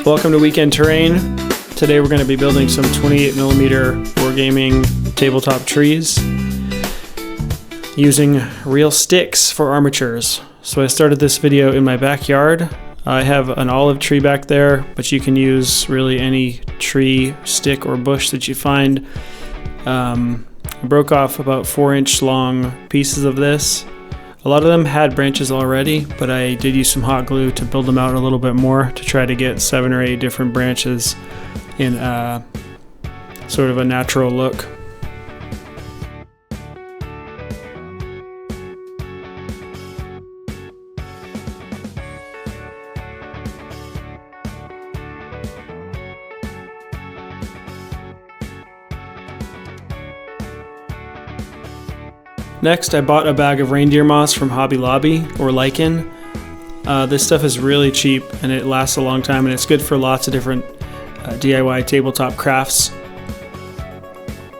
Welcome to Weekend Terrain. Today we're going to be building some 28mm wargaming tabletop trees using real sticks for armatures. So I started this video in my backyard. I have an olive tree back there, but you can use really any tree, stick, or bush that you find. I broke off about 4-inch long pieces of this. A lot of them had branches already, but I did use some hot glue to build them out a little bit more to try to get 7 or 8 different branches in sort of a natural look. Next, I bought a bag of reindeer moss from Hobby Lobby, or lichen. This stuff is really cheap and it lasts a long time, and it's good for lots of different DIY tabletop crafts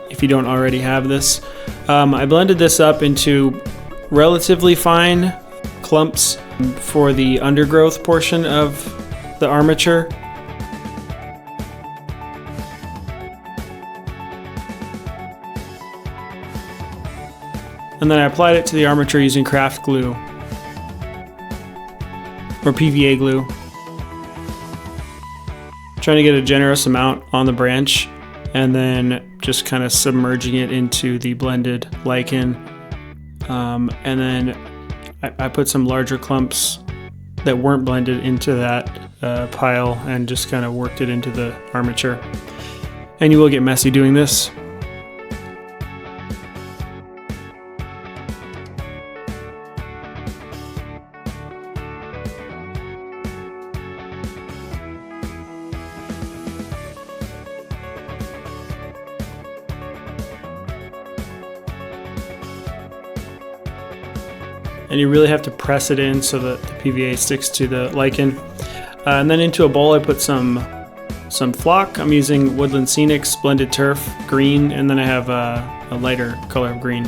if you don't already have this. I blended this up into relatively fine clumps for the undergrowth portion of the armature. And then I applied it to the armature using craft glue, or PVA glue. Trying to get a generous amount on the branch, and then just kind of submerging it into the blended lichen. And then I put some larger clumps that weren't blended into that pile and just kind of worked it into the armature. And you will get messy doing this. And you really have to press it in so that the PVA sticks to the lichen. And then into a bowl I put some flock. I'm using Woodland Scenics Blended Turf Green, and then I have a lighter color of green.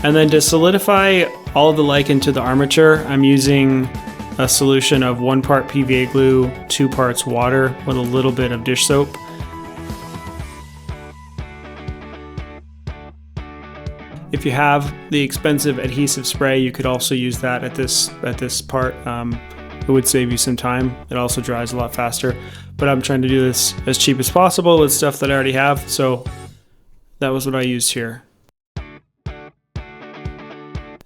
And then to solidify all of the lichen to the armature, I'm using a solution of 1 part PVA glue, 2 parts water with a little bit of dish soap. If you have the expensive adhesive spray, you could also use that at this part. It would save you some time. It also dries a lot faster. But I'm trying to do this as cheap as possible with stuff that I already have, so that was what I used here. And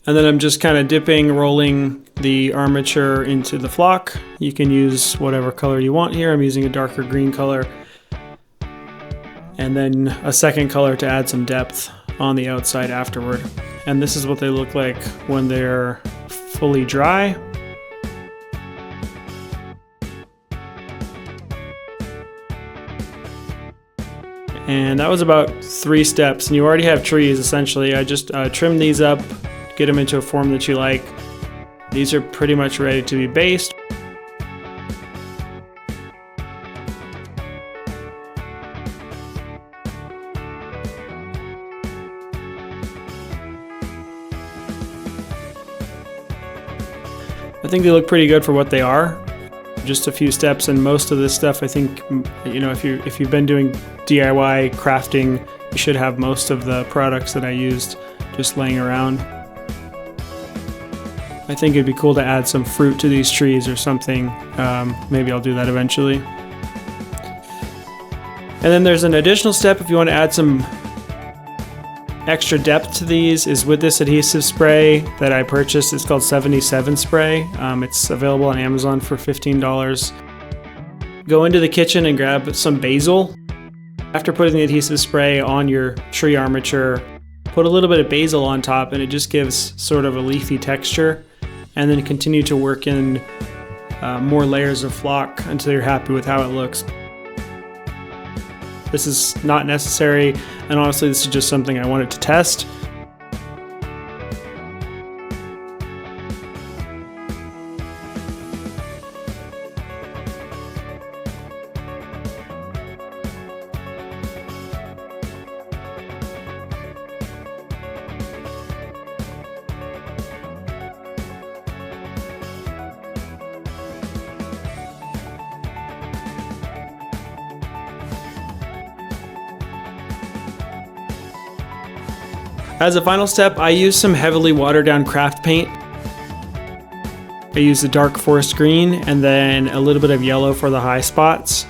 then I'm just kind of dipping, rolling the armature into the flock. You can use whatever color you want here. I'm using a darker green color. And then a second color to add some depth on the outside afterward. And this is what they look like when they're fully dry. And that was about 3 steps, and you already have trees essentially. I just trimmed these up, get them into a form that you like. These are pretty much ready to be based. I think they look pretty good for what they are. Just a few steps, and most of this stuff, I think, you know, if you've been doing DIY crafting, you should have most of the products that I used just laying around. I think it'd be cool to add some fruit to these trees or something. Maybe I'll do that eventually. And then there's an additional step if you want to add some extra depth to these, is with this adhesive spray that I purchased. It's called 77 spray. It's available on Amazon for $15. Go into the kitchen and grab some basil. After putting the adhesive spray on your tree armature, put a little bit of basil on top, and it just gives sort of a leafy texture. And then continue to work in more layers of flock until you're happy with how it looks. This is not necessary, and honestly this is just something I wanted to test. As a final step, I use some heavily watered down craft paint. I use the dark forest green and then a little bit of yellow for the high spots.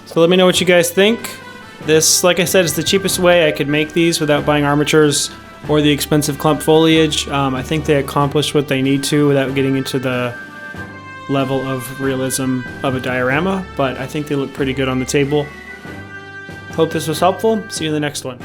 So let me know what you guys think. This, like I said, is the cheapest way I could make these without buying armatures or the expensive clump foliage. I think they accomplished what they need to without getting into the level of realism of a diorama, but I think they look pretty good on the table. Hope this was helpful. See you in the next one.